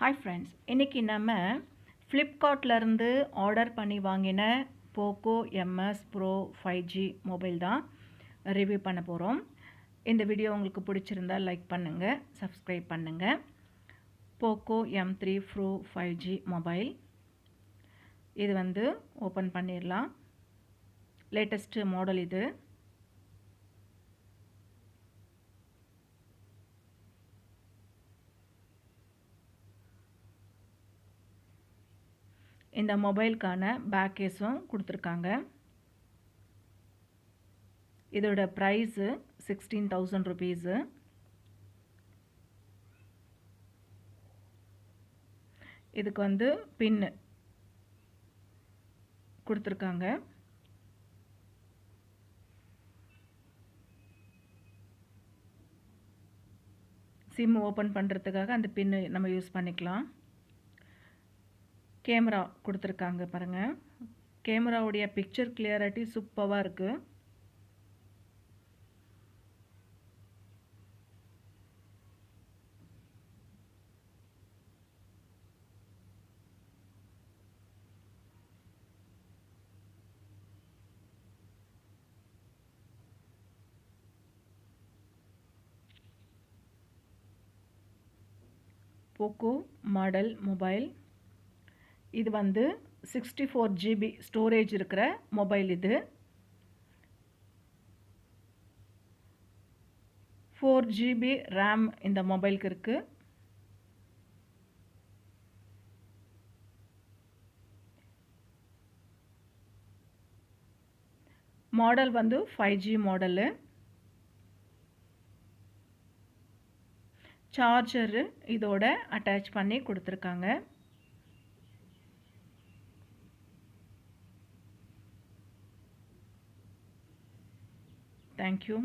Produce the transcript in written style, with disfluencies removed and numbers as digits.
Hi friends, இன்னைக்கு நம்ம Flipkartல இருந்து ஆர்டர் பண்ணி வாங்கின Poco MS Pro 5G mobile தான் ரிவ்யூ பண்ண போகிறோம். இந்த வீடியோ உங்களுக்கு பிடிச்சிருந்தா லைக் பண்ணுங்க, சப்ஸ்கிரைப் பண்ணுங்க. Poco M3 Pro 5G mobile இது வந்து ஓப்பன் பண்ணிடலாம். லேட்டஸ்ட் மாடல் இது. இந்த மொபைலுக்கான பேக் கேஸும் கொடுத்துருக்காங்க. இதோட ப்ரைஸு 16,000 rupees. இதுக்கு வந்து பின் கொடுத்துருக்காங்க. சிம் ஓப்பன் பண்ணுறதுக்காக அந்த பின்னு நம்ம யூஸ் பண்ணிக்கலாம். கேமரா கொடுத்துருக்காங்க பாருங்கள். கேமராவுடைய பிக்சர் கிளியரிட்டி சூப்பராக இருக்குது. போக்கோ மாடல் மொபைல் இது வந்து 64 GB ஸ்டோரேஜ் இருக்கிற மொபைல். இது 4GB RAM இந்த மொபைலுக்கு இருக்கு. மாடல் வந்து 5G மாடலு. சார்ஜரு இதோட அட்டாச் பண்ணி கொடுத்துருக்காங்க. Thank you.